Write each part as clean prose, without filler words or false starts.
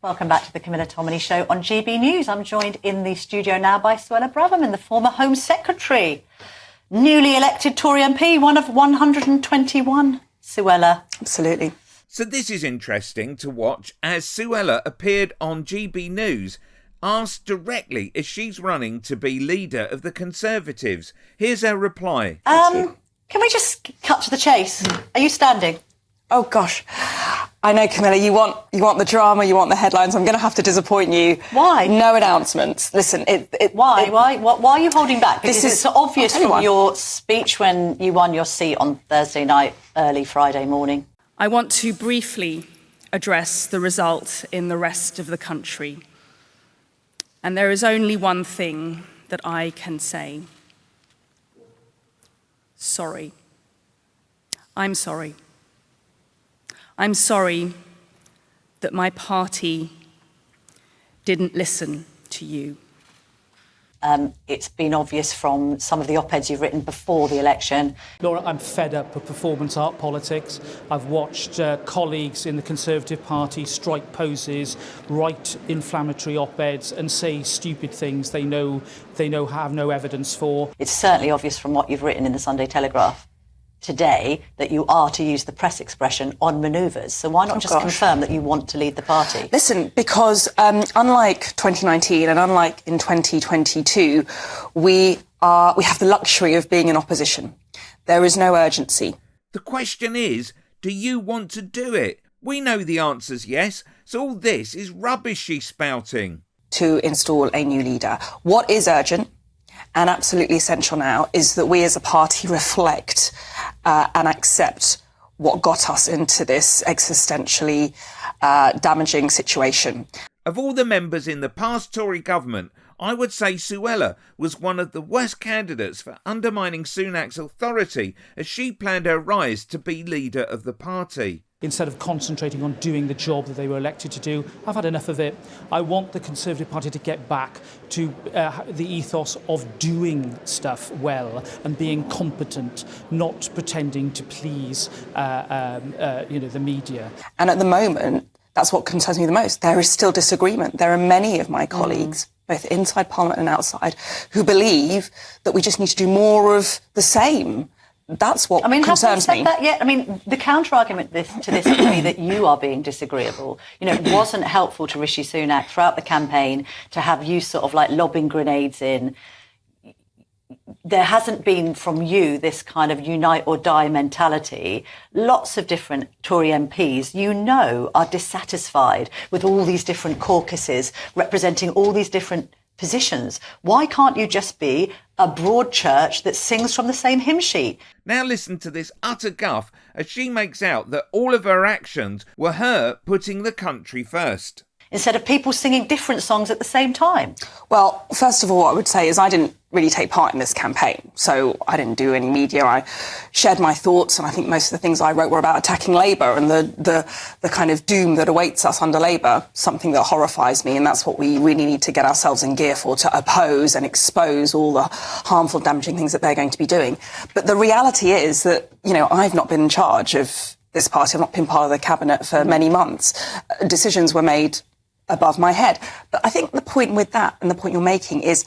Welcome back to the Camilla Tominey Show on GB News. I'm joined in the studio now by Suella Braverman, the former Home Secretary, newly elected Tory MP, one of 121. Suella. Absolutely. So this is interesting to watch as Suella appeared on GB News, asked directly if she's running to be leader of the Conservatives. Here's her reply. Can we just cut to the chase? Are you standing? Oh, gosh. I know, Camilla, you want the drama, you want the headlines. I'm going to have to disappoint you. Why? No announcements. Listen, Why? Why are you holding back? Because it's obvious from why. your speech when you won your seat on Thursday night, early Friday morning. I want to briefly address the result in the rest of the country. And there is only one thing that I can say. Sorry. I'm sorry. I'm sorry that my party didn't listen to you. It's been obvious from some of the op-eds you've written before the election. Laura, I'm fed up of performance art politics. I've watched colleagues in the Conservative Party strike poses, write inflammatory op-eds and say stupid things they know have no evidence for. It's certainly obvious from what you've written in the Sunday Telegraph today that you are, to use the press expression, on manoeuvres. So why not just confirm that you want to lead the party? Listen, because unlike 2019 and unlike in 2022, we have the luxury of being in opposition. There is no urgency. The question is, do you want to do it? We know the answer's yes, so all this is rubbish she's spouting. To install a new leader. What is urgent and absolutely essential now is that we as a party reflect and accept what got us into this existentially damaging situation. Of all the members in the past Tory government, I would say Suella was one of the worst candidates for undermining Sunak's authority as she planned her rise to be leader of the party. Instead of concentrating on doing the job that they were elected to do, I've had enough of it. I want the Conservative Party to get back to the ethos of doing stuff well and being competent, not pretending to please the media. And at the moment, that's what concerns me the most. There is still disagreement. There are many of my colleagues, both inside Parliament and outside, who believe that we just need to do more of the same. That's what concerns me. Have they said that yet? I mean, the counter-argument to this would be that you are being disagreeable. You know, it wasn't helpful to Rishi Sunak throughout the campaign to have you sort of like lobbing grenades in. There hasn't been from you this kind of unite or die mentality. Lots of different Tory MPs, you know, are dissatisfied with all these different caucuses representing all these different positions. Why can't you just be a broad church that sings from the same hymn sheet? Now listen to this utter guff as she makes out that all of her actions were her putting the country first. Instead of people singing different songs at the same time. Well, first of all, what I would say is I didn't really take part in this campaign. So I didn't do any media. I shared my thoughts, and I think most of the things I wrote were about attacking Labour and the kind of doom that awaits us under Labour, something that horrifies me, and that's what we really need to get ourselves in gear for, to oppose and expose all the harmful, damaging things that they're going to be doing. But the reality is that, you know, I've not been in charge of this party. I've not been part of the cabinet for many months. Decisions were made above my head. But I think the point with that, and the point you're making, is,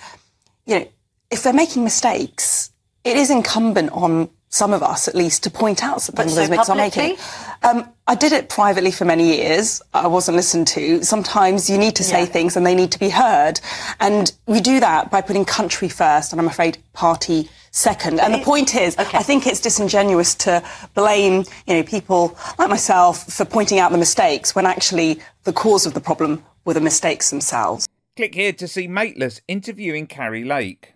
you know, if they're making mistakes, it is incumbent on some of us, at least, to point out some of those mistakes I'm making. I did it privately for many years. I wasn't listened to. Sometimes you need to say things and they need to be heard. And we do that by putting country first, and I'm afraid party second. And the point is, I think it's disingenuous to blame, you know, people like myself for pointing out the mistakes when actually the cause of the problem were the mistakes themselves. Click here to see Mateless interviewing Carrie Lake.